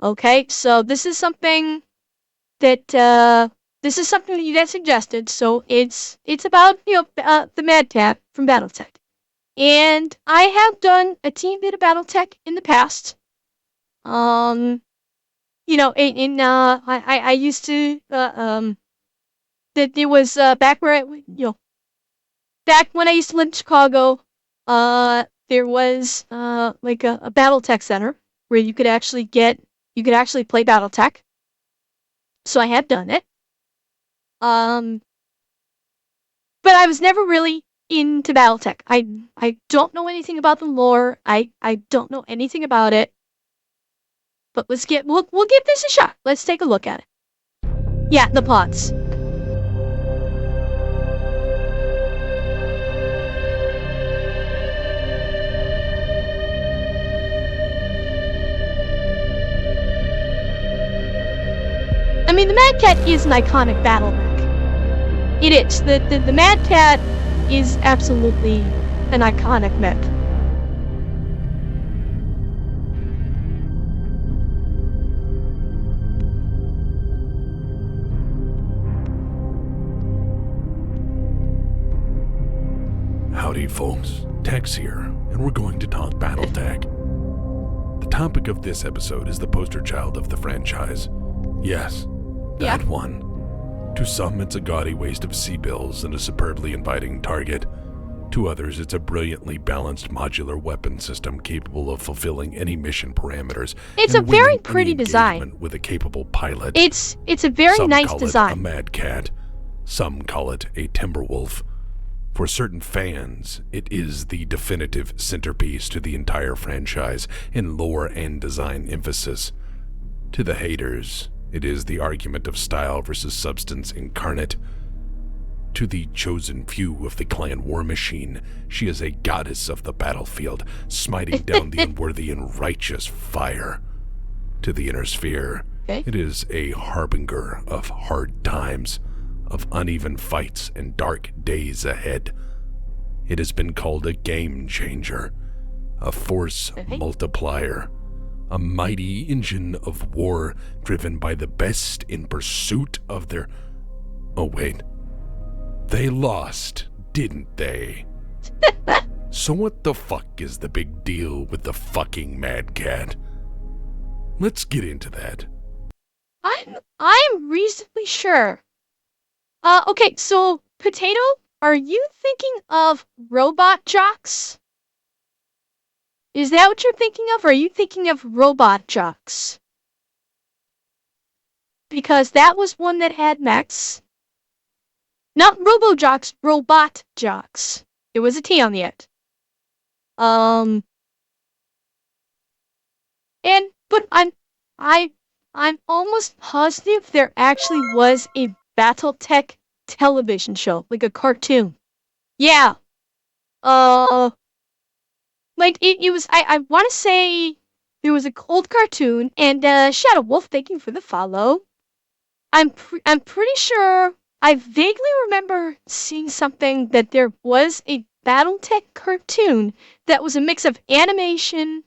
Okay, so this is something that you guys suggested. So it's about the Mad Cat from Battletech, and I have done a team bit of Battletech in the past. I used to that it was back where back when I used to live in Chicago. There was like a Battletech center where you could actually play Battletech. So I have done it. But I was never really into Battletech. I don't know anything about the lore. I don't know anything about it. But we'll give this a shot. Let's take a look at it. Yeah, the pods. I mean, the Mad Cat is an iconic battle mech. It is. The Mad Cat is absolutely an iconic mech. Howdy folks, Tex here, and we're going to talk Battletech. The topic of this episode is the poster child of the franchise. Yes, that one. To some, it's a gaudy waste of C-bills and a superbly inviting target. To others, it's a brilliantly balanced modular weapon system capable of fulfilling any mission parameters. It's a very pretty design. With a capable pilot. It's a very nice design. Some call it a Mad Cat. Some call it a Timberwolf. For certain fans, it is the definitive centerpiece to the entire franchise in lore and design emphasis. To the haters, it is the argument of style versus substance incarnate. To the chosen few of the clan war machine, she is a goddess of the battlefield, smiting down the unworthy and righteous fire. To the inner sphere, it is a harbinger of hard times, of uneven fights and dark days ahead. It has been called a game changer, a force multiplier, a mighty engine of war driven by the best in pursuit of their... Oh wait, they lost, didn't they? So what the fuck is the big deal with the fucking Mad Cat? Let's get into that. I'm reasonably sure. Okay, so, Potato, are you thinking of robot jocks? Is that what you're thinking of, or are you thinking of robot jocks? Because that was one that had mechs. Not robo-jocks, robot jocks. There was a T on the end. But I'm almost positive there actually was a Battletech television show, like a cartoon. Yeah. Like it was. I want to say there was a cold cartoon, and Shadow Wolf. Thank you for the follow. I'm pretty sure I vaguely remember seeing something that there was a Battletech cartoon that was a mix of animation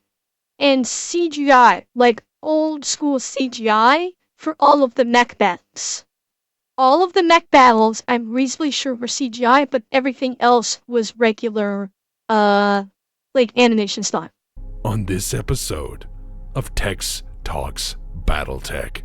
and CGI, like old school CGI for all of the mech battles. All of the mech battles, I'm reasonably sure were CGI, but everything else was regular, like animation style. On this episode of Tex Talks Battletech.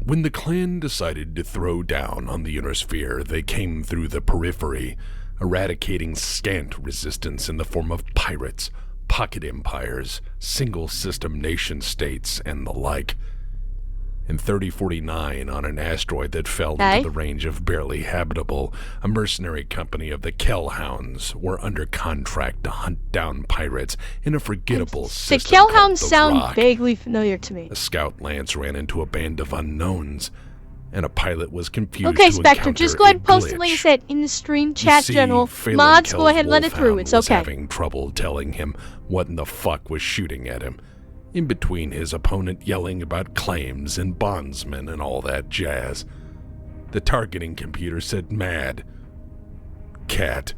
When the clan decided to throw down on the inner sphere, they came through the periphery, eradicating scant resistance in the form of pirates, pocket empires, single-system nation-states, and the like. In 3049, on an asteroid that fell into the range of barely habitable, a mercenary company of the Kellhounds were under contract to hunt down pirates in a forgettable system. The Kellhounds sound vaguely familiar to me. A scout lance ran into a band of unknowns, and a pilot was confused. Okay, Spectre, just go ahead and post the link set in the stream chat, General. Mods, go ahead and let it through. It's okay. Having trouble telling him what in the fuck was shooting at him. In between his opponent yelling about claims and bondsmen and all that jazz. The targeting computer said Mad Cat,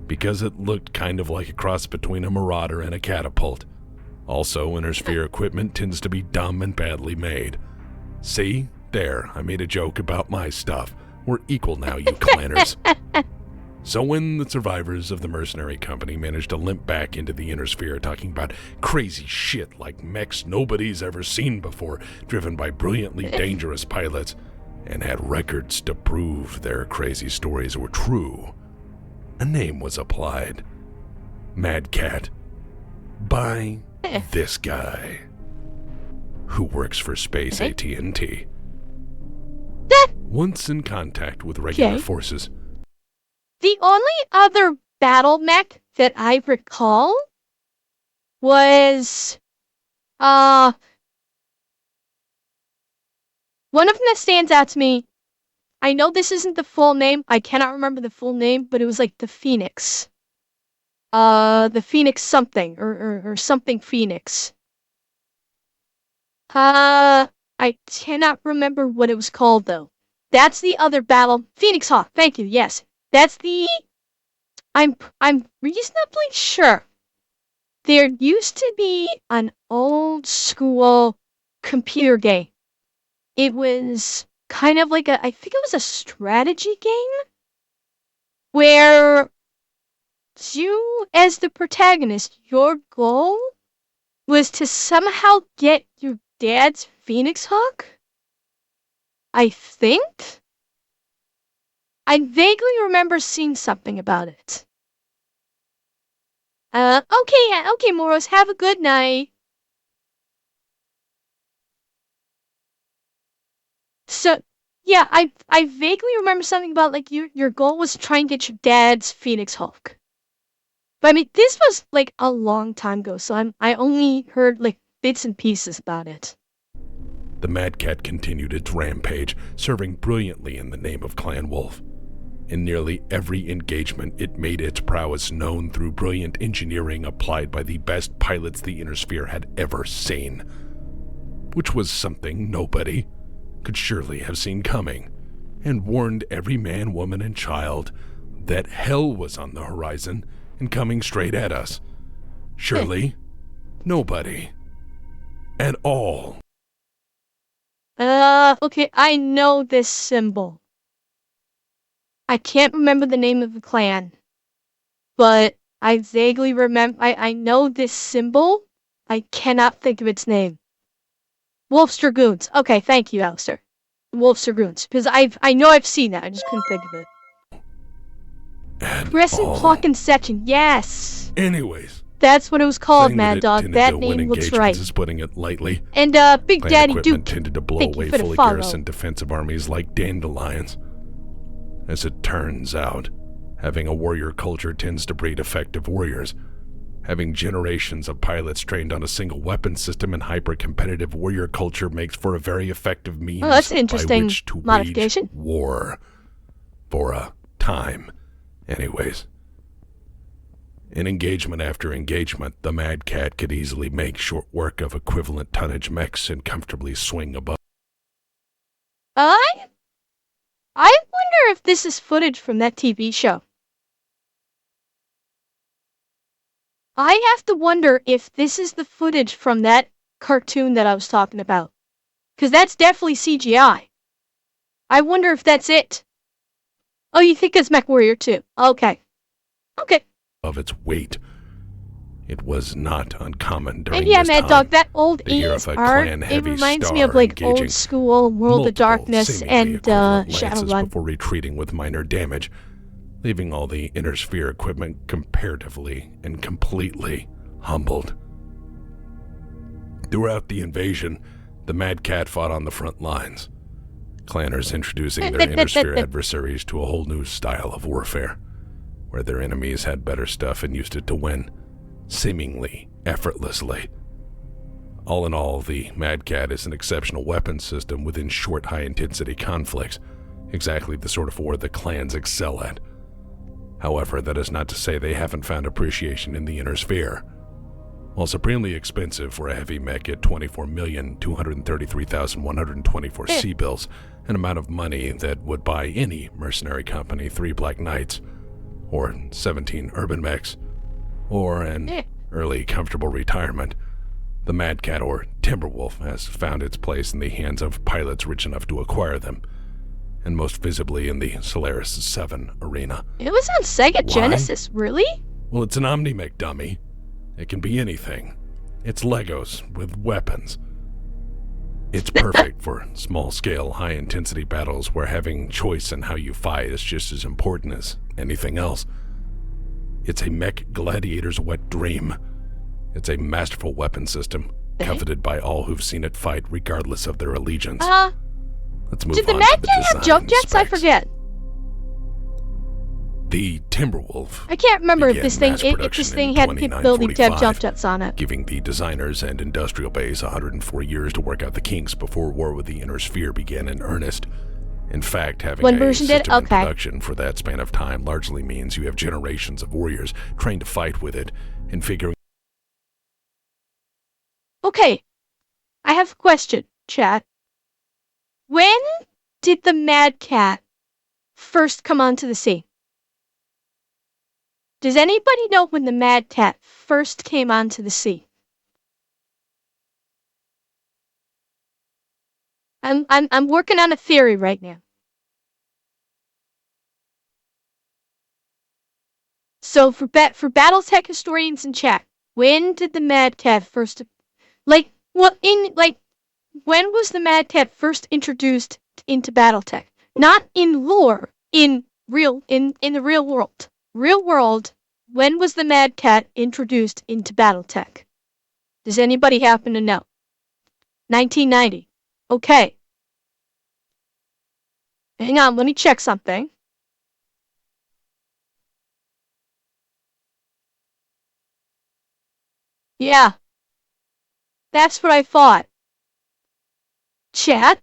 because it looked kind of like a cross between a marauder and a catapult. Also, Inner Sphere equipment tends to be dumb and badly made. See? There, I made a joke about my stuff. We're equal now, you clanners. So when the survivors of the mercenary company managed to limp back into the Inner Sphere talking about crazy shit like mechs nobody's ever seen before, driven by brilliantly dangerous pilots, and had records to prove their crazy stories were true, a name was applied. Mad Cat. By this guy, who works for Space AT&T. Once in contact with regular forces. The only other battle mech that I recall was one of them that stands out to me. I know this isn't the full name. I cannot remember the full name, but it was like the Phoenix. The Phoenix something or something Phoenix. I cannot remember what it was called though. That's the other battle. Phoenix Hawk. Thank you. Yes. That's the... I'm reasonably sure there used to be an old school computer game. It was kind of like I think it was a strategy game where you, as the protagonist, your goal was to somehow get your dad's Phoenix Hawk? I think? I vaguely remember seeing something about it. Okay, Moros, have a good night. So, yeah, I vaguely remember something about, like, your goal was to try and get your dad's Phoenix Hawk. But I mean, this was, like, a long time ago, so I only heard, like, bits and pieces about it. The Mad Cat continued its rampage, serving brilliantly in the name of Clan Wolf. In nearly every engagement, it made its prowess known through brilliant engineering applied by the best pilots the Inner Sphere had ever seen, which was something nobody could surely have seen coming, and warned every man, woman, and child that hell was on the horizon and coming straight at us. Surely, nobody at all. Okay, I know this symbol. I can't remember the name of the clan, but I vaguely remember, I know this symbol. I cannot think of its name. Wolf's Dragoons. Okay, thank you, Alistair. Wolf's Dragoons, because I know I've seen that, I just couldn't think of it. Crescent Clock and Section, yes! Anyways. That's what it was called, Mad Dog. That name looks right. Is putting it lightly. And, Big Daddy Duke. Tended to blow away fully garrisoned defensive armies like dandelions. As it turns out, having a warrior culture tends to breed effective warriors. Having generations of pilots trained on a single weapon system and hyper-competitive warrior culture makes for a very effective means that's interesting. By which to modification. Wage war. For a time, anyways. In engagement after engagement, the Mad Cat could easily make short work of equivalent tonnage mechs and comfortably swing above. I wonder if this is footage from that TV show. I have to wonder if this is the footage from that cartoon that I was talking about. Because that's definitely CGI. I wonder if that's it. Oh, you think it's Mechwarrior too? Okay. Okay. Of its weight. It was not uncommon during this Mad time. Dog, that old 80s art, it reminds me of like old school World of Darkness and Shadowrun. Before retreating with minor damage, leaving all the Inner Sphere equipment comparatively and completely humbled. Throughout the invasion, the Mad Cat fought on the front lines, clanners introducing their Inner Sphere adversaries to a whole new style of warfare, where their enemies had better stuff and used it to win, seemingly effortlessly. All in all, the Mad Cat is an exceptional weapon system within short, high-intensity conflicts, exactly the sort of war the clans excel at. However, that is not to say they haven't found appreciation in the Inner Sphere. While supremely expensive for a heavy mech at 24,233,124 C-bills, an amount of money that would buy any mercenary company 3 Black Knights, or 17 urban mechs, or an early comfortable retirement, The Mad Cat, or Timberwolf, has found its place in the hands of pilots rich enough to acquire them, and most visibly in the Solaris 7 arena. It was on Sega Why? Genesis, really? Well, it's an Omnimech dummy. It can be anything. It's Legos with weapons. It's perfect for small-scale, high-intensity battles where having choice in how you fight is just as important as anything else. It's a mech gladiator's wet dream. It's a masterful weapon system, coveted by all who've seen it fight regardless of their allegiance. Let's move Did the on Mad to the Cat have design jump jets? I specs. forget. The Timberwolf I can't remember if began this thing mass if production this thing in had the capability to have 2945, jump jets on it. giving the designers and industrial base 104 years to work out the kinks before war with the Inner Sphere began in earnest. In fact, having One a version did? system in Okay. production for that span of time largely means you have generations of warriors trained to fight with it and figuring Okay, I have a question, chat. When did the Mad Cat first come onto the scene? Does anybody know when the Mad Cat first came onto the scene? I'm working on a theory right now. So for Battletech historians in chat, when did the Mad Cat first when was the Mad Cat first introduced into Battletech? Not in lore, in the real world. Real world, when was the Mad Cat introduced into Battletech? Does anybody happen to know? 1990. Okay. Hang on, let me check something. Yeah. That's what I thought. Chat?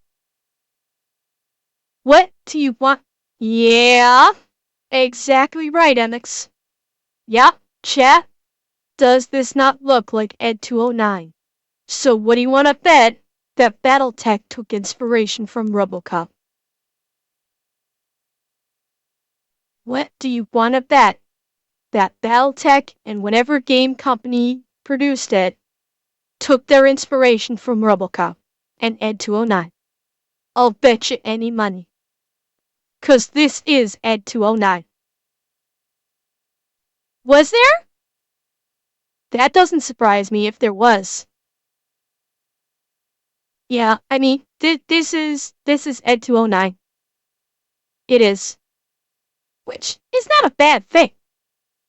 What do you want? Yeah. Exactly right, MX. Yeah, chat. Does this not look like Ed 209? So what do you want to bet that Battletech took inspiration from RoboCop? What do you want to bet that Battletech and whatever game company produced it took their inspiration from RoboCop and Ed 209? I'll bet you any money. 'Cause this is Ed 209. Was there? That doesn't surprise me if there was. Yeah, I mean, this is Ed 209. It is. Which is not a bad thing.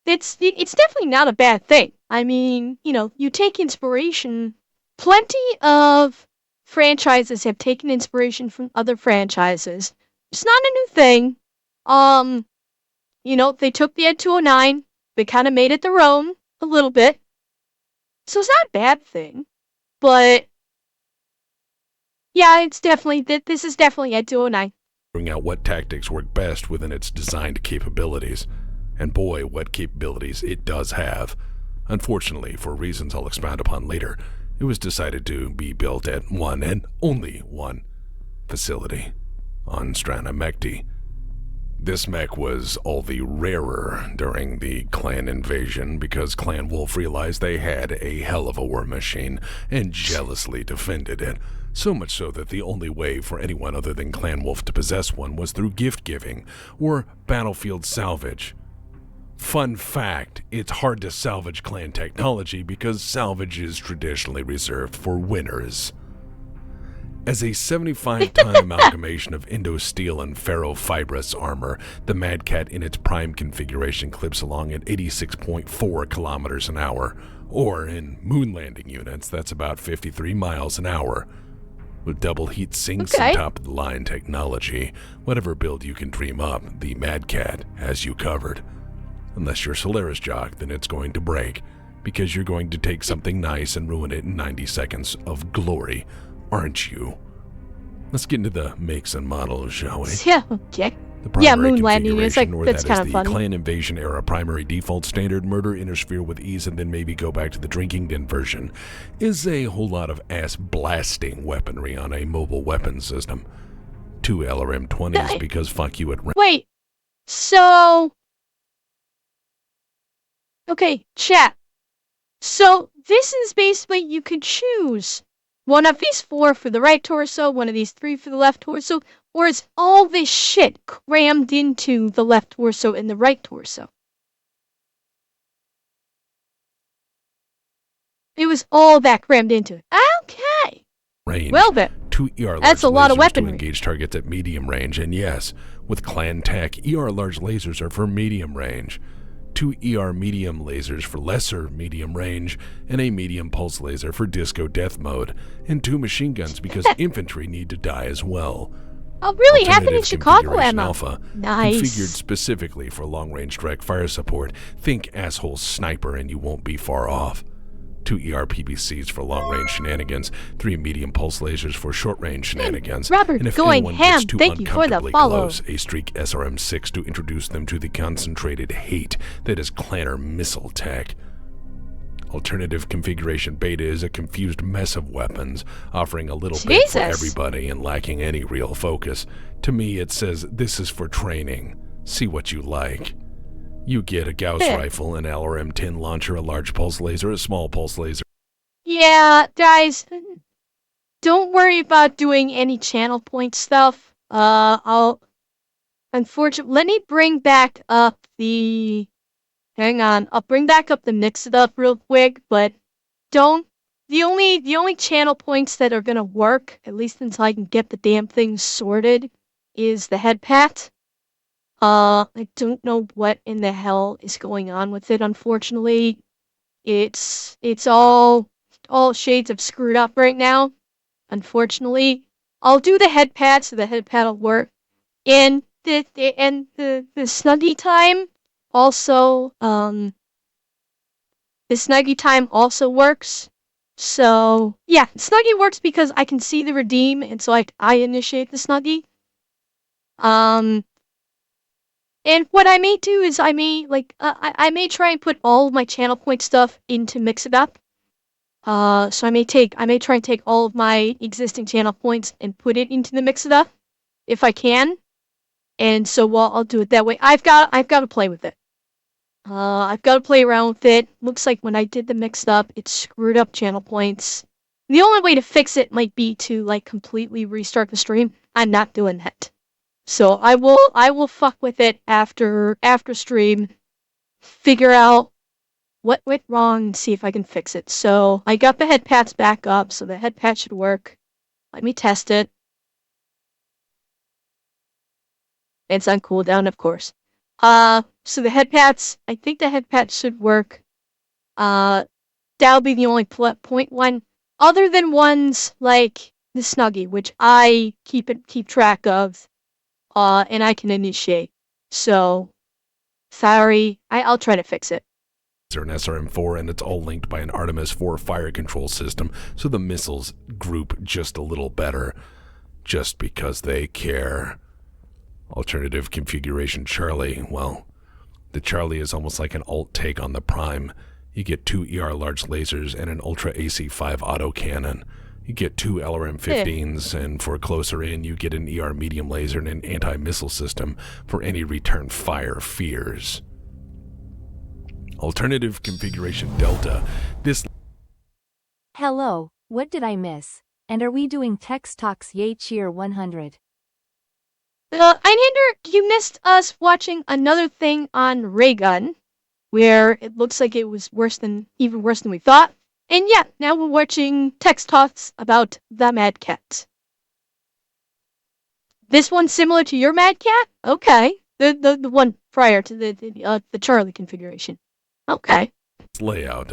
It's definitely not a bad thing. I mean, you take inspiration. Plenty of franchises have taken inspiration from other franchises. It's not a new thing. They took the Ed 209, they kind of made it their own a little bit. So it's not a bad thing. But yeah, this is definitely Ed 209. figuring out what tactics work best within its designed capabilities. And boy, what capabilities it does have. Unfortunately, for reasons I'll expound upon later, it was decided to be built at one and only one facility on Strana Mechti. This mech was all the rarer during the clan invasion because Clan Wolf realized they had a hell of a war machine and jealously defended it. So much so that the only way for anyone other than Clan Wolf to possess one was through gift giving or battlefield salvage. Fun fact, it's hard to salvage clan technology because salvage is traditionally reserved for winners. As a 75-ton amalgamation of Indo-steel and ferrofibrous armor, the Mad Cat in its prime configuration clips along at 86.4 kilometers an hour, or in moon landing units, that's about 53 miles an hour. With double heat sinks and top-of-the-line technology, whatever build you can dream up, the Mad Cat has you covered. Unless you're Solaris Jock, then it's going to break, because you're going to take something nice and ruin it in 90 seconds of glory, aren't you? Let's get into the makes and models, shall we? Yeah, okay. The primary moon landing is like, configuration, or that's that kind is of the funny. clan invasion era primary default standard murder inner sphere with ease and then maybe go back to the drinking den version, is a whole lot of ass blasting weaponry on a mobile weapon system. 2 LRM-20s because fuck you at Wait, so... Okay, chat. So this is basically you can choose one of these 4 for the right torso, one of these 3 for the left torso, or is all this shit crammed into the left torso and the right torso? It was all that crammed into it. Okay. range. Well then, 2 ER that's large a lot of lasers to weaponry. engage targets at medium range, and yes, with clan tech, ER large lasers are for medium range. 2 ER medium lasers for lesser medium range, and a medium pulse laser for disco death mode, and 2 machine guns because infantry need to die as well. Oh, really? Happened in Alternative Chicago, configuration Emma. Alpha, configured Nice. specifically for long-range direct fire support. Think asshole sniper and you won't be far off. 2 ER PPCs for long-range shenanigans, 3 medium pulse lasers for short-range shenanigans, Robert and if going anyone ham, gets too thank you for the uncomfortably follow. close, a Streak SRM-6 to introduce them to the concentrated hate that is clanner missile tech. Alternative configuration beta is a confused mess of weapons, offering a little bit for Jesus. everybody and lacking any real focus. To me, it says this is for training. See what you like. You get a Gauss Yeah. rifle, an LRM-10 launcher, a large pulse laser, a small pulse laser. Yeah, guys, don't worry about doing any channel point stuff. Unfortunately, let me bring back up the, hang on, I'll bring back up the mix it up real quick, but don't, the only channel points that are gonna work, at least until I can get the damn thing sorted, is the head pat. I don't know what in the hell is going on with it, unfortunately. It's all shades of screwed up right now. Unfortunately, I'll do the head pad so the head pad will work. And the snuggie time also the snuggie time also works. So yeah, snuggie works because I can see the redeem, and so I initiate the snuggie. Um, and what I may do is I may try and put all of my channel point stuff into Mix It Up. So I may try and take all of my existing channel points and put it into the Mix It Up if I can. And so I'll do it that way. I've got to play with it. I've got to play around with it. Looks like when I did the mixed up, it screwed up channel points. The only way to fix it might be to like completely restart the stream. I'm not doing that. So I will fuck with it after stream, figure out what went wrong and see if I can fix it. So I got the head pats back up, so the head pat should work. Let me test it. It's on cooldown, of course. So the head pats, I think the head pats should work. That'll be the only point one, other than ones like the Snuggie, which I keep track of, and I can initiate. So, sorry, I'll try to fix it. An SRM-4, and it's all linked by an Artemis 4 fire control system, so the missiles group just a little better, just because they care. Alternative configuration Charlie, well, the Charlie is almost like an alt take on the Prime. You get 2 ER large lasers and an Ultra AC-5 autocannon. You get 2 LRM-15s, and for closer in, you get an ER medium laser and an anti-missile system for any return fire fears. Alternative configuration Delta. This Hello, what did I miss? And are we doing Text Talks Yay Cheer 100? Einhander, you missed us watching another thing on Raygun, where it looks like it was even worse than we thought. And yeah, now we're watching text talks about the Mad Cat. This one's similar to your Mad Cat? Okay. The one prior to the Charlie configuration. Okay. layout,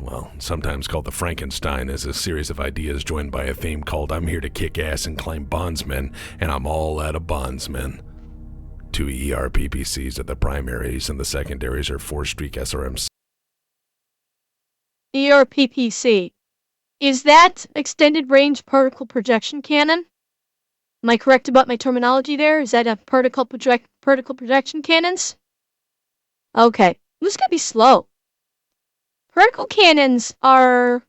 well, sometimes called the Frankenstein, is a series of ideas joined by a theme called I'm here to kick ass and claim bondsmen, and I'm all out of bondsmen. 2 ER PPCs are the primaries, and the secondaries are 4 Streak SRMs. ERPPC. Is that extended range particle projection cannon? Am I correct about my terminology there? Is that a particle projection cannons? Okay. This could be slow. Particle cannons are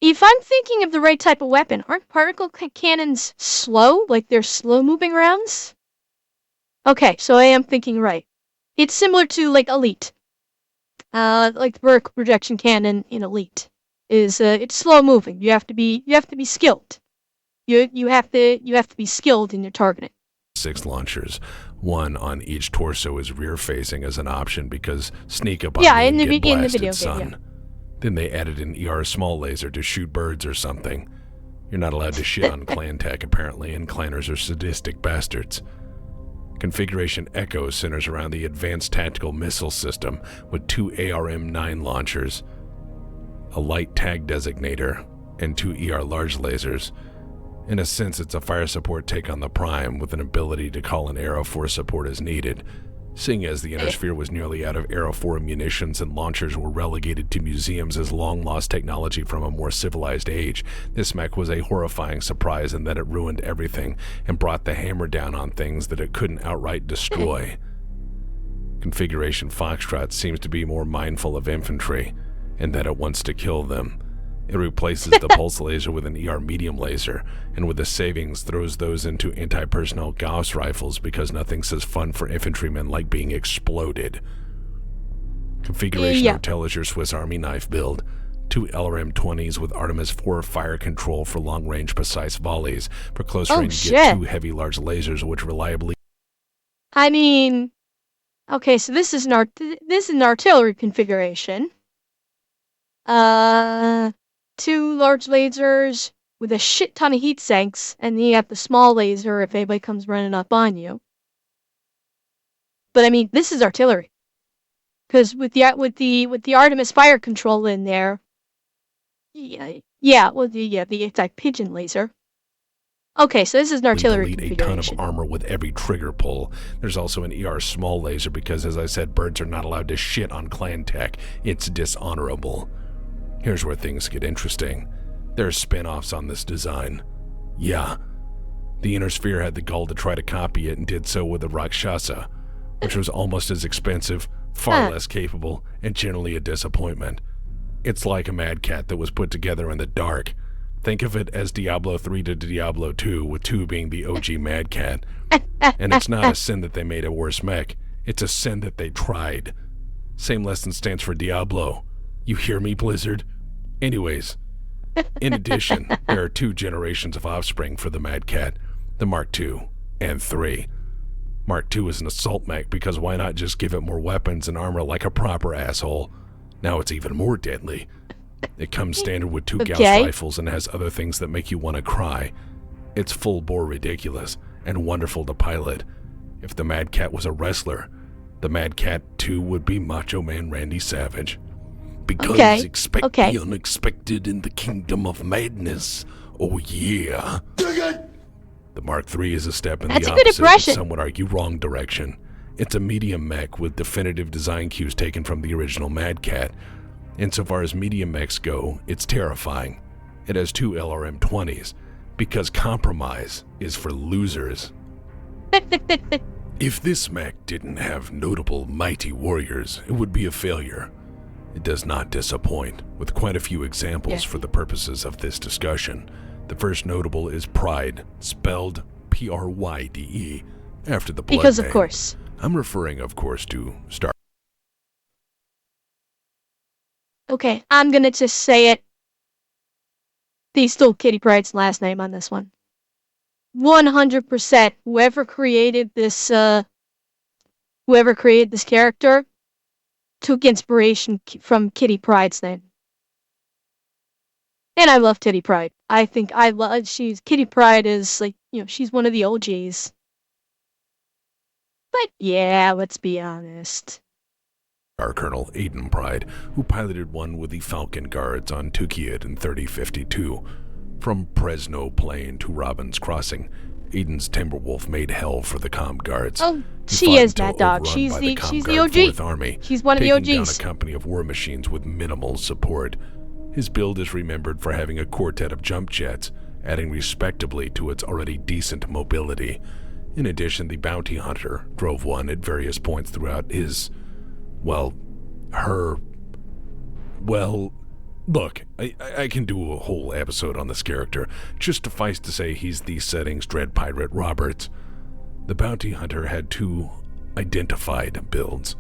if I'm thinking of the right type of weapon, aren't particle cannons slow? Like they're slow moving rounds? Okay, so I am thinking right. It's similar to like Elite. like the vertical projection cannon in Elite, is it's slow moving. You have to be skilled. You have to be skilled in your targeting. 6 launchers, one on each torso is rear-facing as an option because sneak up on Yeah, me in and the get in the blasted, video son. game. Yeah. Then they added an ER small laser to shoot birds or something. You're not allowed to shit on clan tech, apparently, and clanners are sadistic bastards. Configuration Echo centers around the Advanced Tactical Missile System with 2 ARM-9 launchers, a light tag designator, and 2 ER large lasers. In a sense, it's a fire support take on the Prime with an ability to call an Aero 4 support as needed. Seeing as the Inner Sphere was nearly out of Aero 4 munitions and launchers were relegated to museums as long-lost technology from a more civilized age, this mech was a horrifying surprise in that it ruined everything and brought the hammer down on things that it couldn't outright destroy. Configuration Foxtrot seems to be more mindful of infantry, and that it wants to kill them. It replaces the pulse laser with an ER medium laser, and with the savings throws those into anti-personnel Gauss rifles because nothing says fun for infantrymen like being exploded. Configuration Hotel is your Swiss Army knife build. 2 LRM-20s with Artemis 4 fire control for long-range precise volleys. For close range, you get 2 heavy large lasers which reliably... I mean, okay, so this is an artillery configuration. 2 large lasers with a shit ton of heat sinks, and then you have the small laser if anybody comes running up on you. But I mean, this is artillery, because with the Artemis fire control in there, the it's like pigeon laser. Okay, so this is an artillery configuration. A ton of armor with every trigger pull. There's also an ER small laser because, as I said, birds are not allowed to shit on clan tech. It's dishonorable. Here's where things get interesting. There are spin-offs on this design. Yeah. The Inner Sphere had the gall to try to copy it and did so with the Rakshasa, which was almost as expensive, far less capable, and generally a disappointment. It's like a Mad Cat that was put together in the dark. Think of it as Diablo 3 to Diablo 2, with 2 being the OG Mad Cat. And it's not a sin that they made a worse mech. It's a sin that they tried. Same lesson stands for Diablo. You hear me, Blizzard? Anyways, in addition, there are 2 generations of offspring for the Mad Cat, the Mark II and 3. Mark II is an assault mech because why not just give it more weapons and armor like a proper asshole? Now it's even more deadly. It comes standard with 2 Gauss rifles and has other things that make you want to cry. It's full bore ridiculous and wonderful to pilot. If the Mad Cat was a wrestler, the Mad Cat 2 would be Macho Man Randy Savage. Because expect the unexpected in the kingdom of madness. Oh yeah. The Mark III is a step in the opposite, but some would argue wrong direction. It's a medium mech with definitive design cues taken from the original Mad Cat. Insofar as medium mechs go, it's terrifying. It has 2 LRM-20s, because compromise is for losers. If this mech didn't have notable mighty warriors, it would be a failure. It does not disappoint, with quite a few examples for the purposes of this discussion. The first notable is Pride, spelled P-R-Y-D-E, after the blood because name. Of course. I'm referring, of course, to Star. Okay, I'm gonna just say it. They stole Kitty Pryde's last name on this one. 100%. Whoever created this character took inspiration from Kitty Pryde's name. And I love Kitty Pryde. I think Kitty Pryde is like, she's one of the OGs. But yeah, let's be honest. Our Colonel Aiden Pride, who piloted one with the Falcon Guards on Tukiyid in 3052. From Fresno Plain to Robbins Crossing, Aiden's Timberwolf made hell for the Comm Guards. Oh, she is that dog. She's the OG. Army, she's one of the OGs. Taking down a company of war machines with minimal support. His build is remembered for having a quartet of jump jets, adding respectably to its already decent mobility. In addition, the Bounty Hunter drove one at various points throughout his... Look, I can do a whole episode on this character. Just suffice to say he's the setting's Dread Pirate Roberts. The Bounty Hunter had 2 identified builds.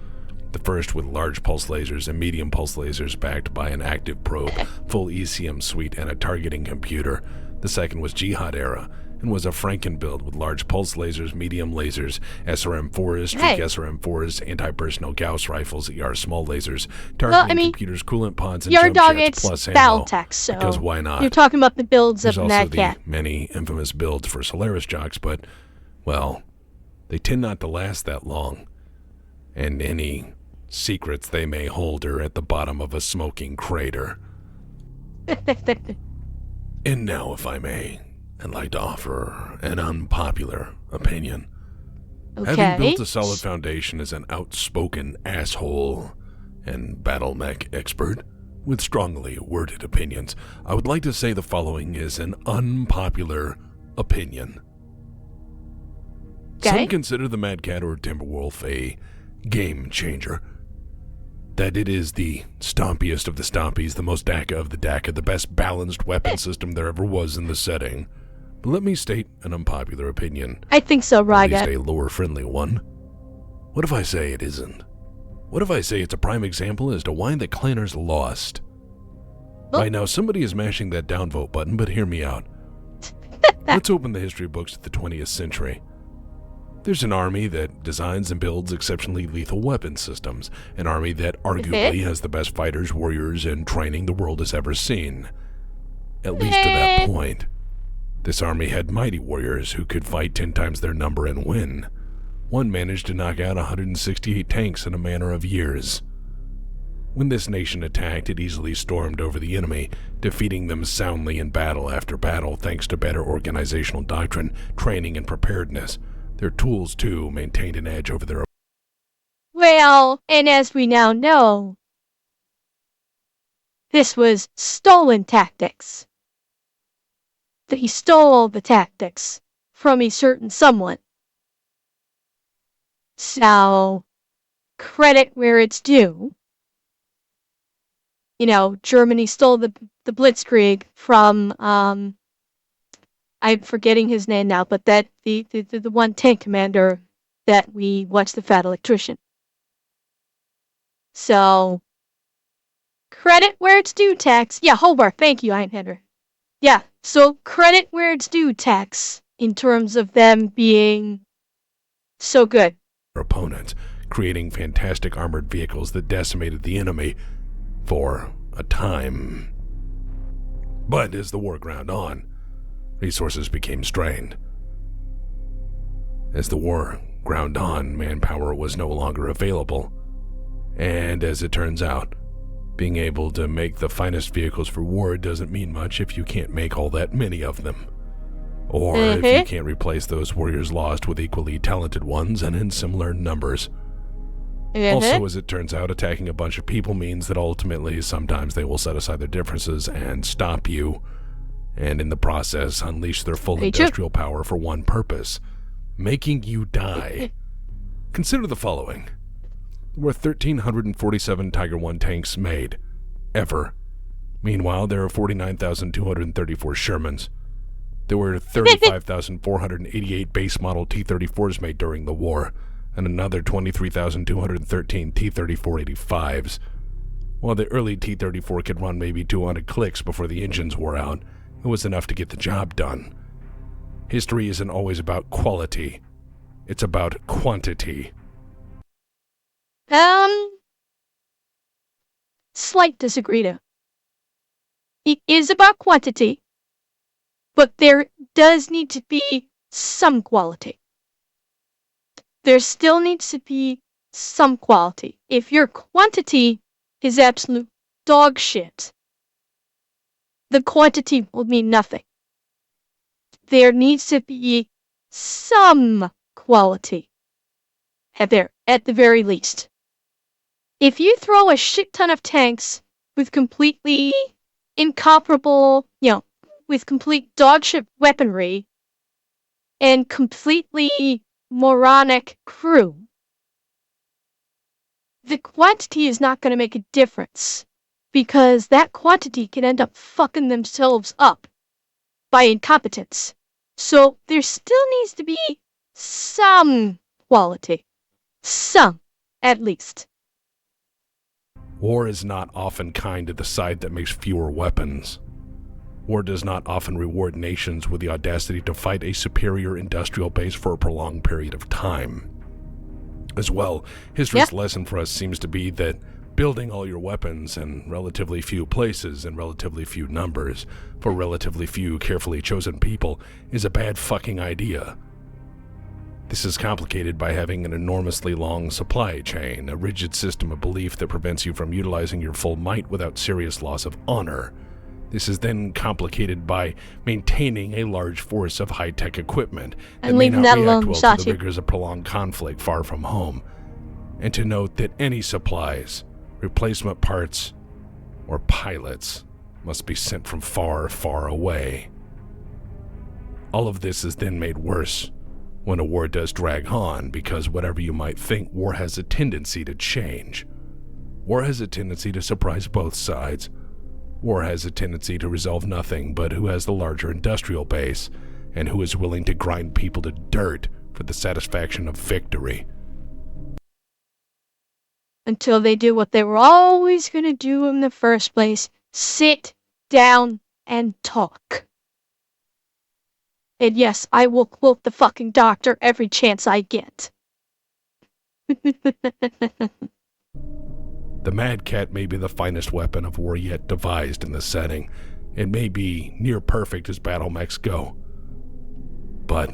The first with large pulse lasers and medium pulse lasers backed by an active probe, full ECM suite, and a targeting computer. The second was Jihad era, and was a Franken build with large pulse lasers, medium lasers, SRM-4s, Streak SRM-4s, anti-personnel Gauss rifles, ER small lasers, targeting computers, coolant pods, and your jump dog, jets, it's plus ammo. Battletech, so Because why not? you're talking about the builds There's of also Mad the Cat. many infamous builds for Solaris jocks, but, well, they tend not to last that long. And any secrets they may hold are at the bottom of a smoking crater. And now, if I may, I'd like to offer an unpopular opinion. Okay. Having built a solid foundation as an outspoken asshole and Battletech expert with strongly worded opinions, I would like to say the following is an unpopular opinion. Okay. Some consider the Mad Cat or Timberwolf a game changer. That it is the stompiest of the stompies, the most DACA of the DACA, the best balanced weapon system there ever was in the setting. But let me state an unpopular opinion. I think so, At least Raga. a lore-friendly one. What if I say it isn't? What if I say it's a prime example as to why the clanners lost? Right now, somebody is mashing that downvote button, but hear me out. Let's open the history books of the 20th century. There's an army that designs and builds exceptionally lethal weapon systems. An army that arguably has the best fighters, warriors, and training the world has ever seen. At least to that point. This army had mighty warriors who could fight 10 times their number and win. One managed to knock out 168 tanks in a matter of years. When this nation attacked, it easily stormed over the enemy, defeating them soundly in battle after battle thanks to better organizational doctrine, training, and preparedness. Their tools, too, maintained an edge over their... Well, and as we now know, this was stolen tactics. He stole the tactics from a certain someone. So, credit where it's due. You know, Germany stole the Blitzkrieg from, I'm forgetting his name now, but that the one tank commander that we watched, the Fat Electrician. So, credit where it's due, Tex. Yeah, Hobart, thank you, Einhander. Yeah, so credit where it's due, Tex, in terms of them being so good. opponents, creating fantastic armored vehicles that decimated the enemy for a time. But as the war ground on, resources became strained. As the war ground on, manpower was no longer available. And as it turns out, being able to make the finest vehicles for war doesn't mean much if you can't make all that many of them. Or if you can't replace those warriors lost with equally talented ones and in similar numbers. Also, as it turns out, attacking a bunch of people means that ultimately sometimes they will set aside their differences and stop you, and in the process unleash their full industrial power for one purpose, making you die. Consider the following. There were 1,347 Tiger I tanks made, ever. Meanwhile, there are 49,234 Shermans. There were 35,488 base model T-34s made during the war, and another 23,213 T-34-85s. While the early T-34 could run maybe 200 clicks before the engines wore out, it was enough to get the job done. History isn't always about quality. It's about quantity. Slight disagreement. It is about quantity, but there does need to be some quality. There still needs to be some quality. If your quantity is absolute dog shit, the quantity will mean nothing. There needs to be some quality at the very least. If you throw a shit ton of tanks with completely incomparable, with complete dogshit weaponry and completely moronic crew, the quantity is not going to make a difference, because that quantity can end up fucking themselves up by incompetence. So there still needs to be some quality. Some, at least. War is not often kind to the side that makes fewer weapons. War does not often reward nations with the audacity to fight a superior industrial base for a prolonged period of time. As well, history's lesson for us seems to be that building all your weapons in relatively few places and relatively few numbers for relatively few carefully chosen people is a bad fucking idea. This is complicated by having an enormously long supply chain, a rigid system of belief that prevents you from utilizing your full might without serious loss of honor. This is then complicated by maintaining a large force of high-tech equipment And may leaving not that react alone, well to Sachi. the rigors of prolonged conflict far from home. And to note that any supplies, replacement parts, or pilots must be sent from far, far away. All of this is then made worse when a war does drag on, because whatever you might think, war has a tendency to change. War has a tendency to surprise both sides. War has a tendency to resolve nothing but who has the larger industrial base and who is willing to grind people to dirt for the satisfaction of victory. Until they do what they were always going to do in the first place. Sit down and talk. And yes, I will quote the fucking doctor every chance I get. The Mad Cat may be the finest weapon of war yet devised in this setting. It may be near perfect as battle mechs go. But,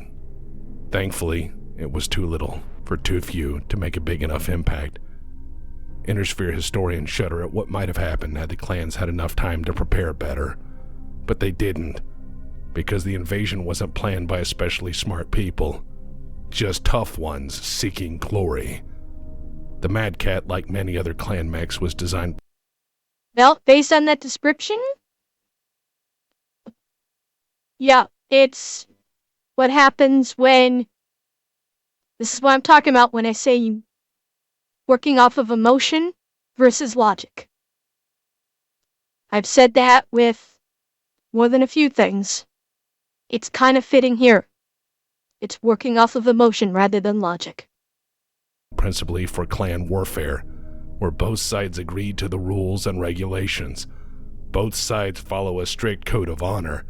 thankfully, it was too little for too few to make a big enough impact. Intersphere historians shudder at what might have happened had the clans had enough time to prepare better. But they didn't, because the invasion wasn't planned by especially smart people, just tough ones seeking glory. The Mad Cat, like many other clan mechs, was designed... Well, based on that description, yeah, it's what happens when... This is what I'm talking about when I say working off of emotion versus logic. I've said that with more than a few things. It's kind of fitting here. It's working off of emotion rather than logic. Principally for clan warfare, where both sides agree to the rules and regulations. Both sides follow a strict code of honor.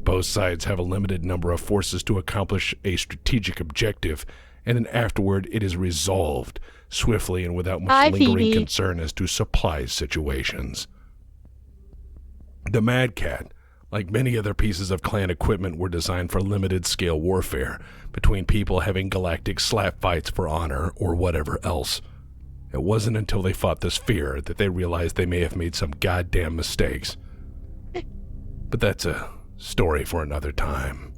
Both sides have a limited number of forces to accomplish a strategic objective, and then afterward it is resolved swiftly and without much lingering concern as to supply situations. The Mad Cat, like many other pieces of clan equipment, were designed for limited-scale warfare, between people having galactic slap fights for honor or whatever else. It wasn't until they fought the Sphere that they realized they may have made some goddamn mistakes. But that's a story for another time.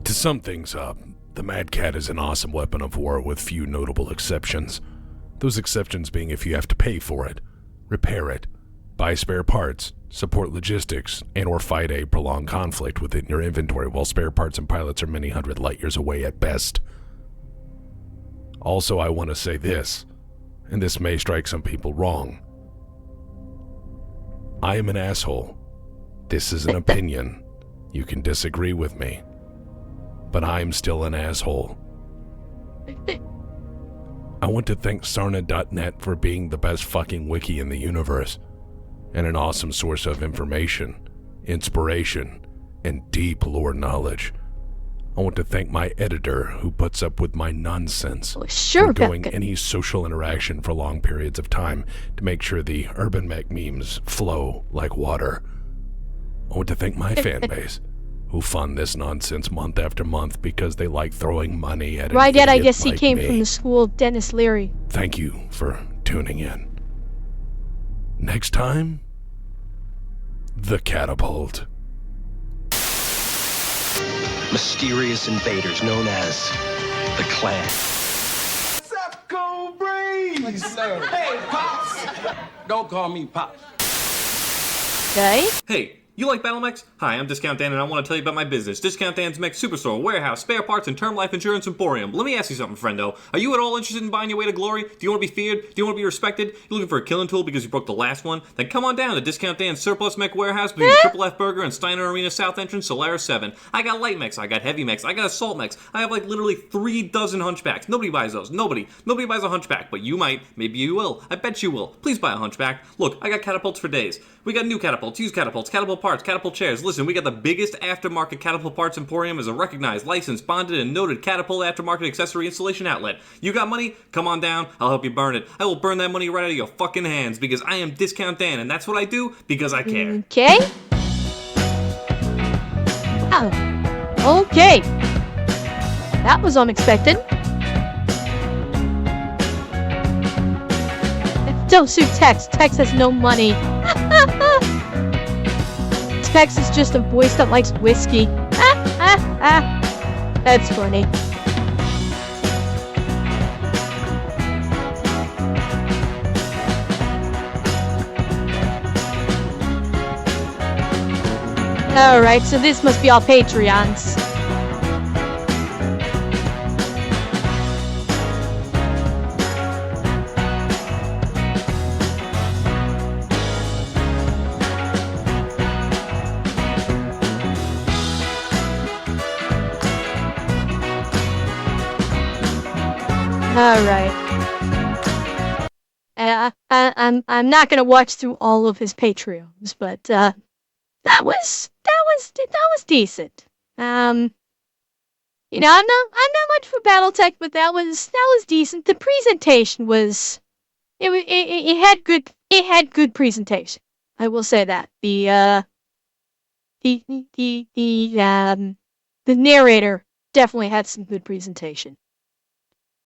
To sum things up, the Mad Cat is an awesome weapon of war with few notable exceptions. Those exceptions being if you have to pay for it, repair it, buy spare parts, support logistics, and or fight a prolonged conflict within your inventory while spare parts and pilots are many hundred light years away at best. Also, I want to say this, and this may strike some people wrong. I am an asshole. This is an opinion. You can disagree with me. But I'm still an asshole. I want to thank Sarna.net for being the best fucking wiki in the universe, and an awesome source of information, inspiration, and deep lore knowledge. I want to thank my editor who puts up with my nonsense, forgoing any social interaction for long periods of time to make sure the urban mech memes flow like water. I want to thank my fan base, who fund this nonsense month after month because they like throwing money at an idiot I guess he like came me. from the school of Dennis Leary. Thank you for tuning in. Next time, the catapult. Mysterious invaders known as the Clan. What's up, Cold Breeze? Hey, Pops! Don't call me Pops. Okay? Hey, You like Battlemechs? Hi, I'm Discount Dan and I want to tell you about my business, Discount Dan's Mech Superstore, warehouse, spare parts, and term life insurance emporium. Let me ask you something, friendo. Are you at all interested in buying your way to glory? Do you want to be feared? Do you want to be respected? You looking for a killing tool because you broke the last one? Then come on down to Discount Dan's surplus mech warehouse between Triple F Burger and Steiner Arena South Entrance, Solaris 7. I got light mechs, I got heavy mechs, I got assault mechs. I have like literally 3 dozen hunchbacks. Nobody buys those. Nobody buys a hunchback, but you might. Maybe you will. I bet you will. Please buy a hunchback. Look, I got catapults for days. We got new catapults, used catapults, catapult parts, catapult chairs. Listen, we got the biggest aftermarket catapult parts emporium as a recognized, licensed, bonded, and noted catapult aftermarket accessory installation outlet. You got money? Come on down. I'll help you burn it. I will burn that money right out of your fucking hands because I am Discount Dan, and that's what I do because I care. Okay. Oh, okay. That was unexpected. Don't sue Tex. Tex has no money. Tex is just a voice that likes whiskey. That's funny. Alright, so this must be all Patreons. Alright. I'm not gonna watch through all of his Patreons, but that was decent. You know, I'm not much for Battletech, but that was decent. The presentation was it had good presentation. I will say that. The narrator definitely had some good presentation.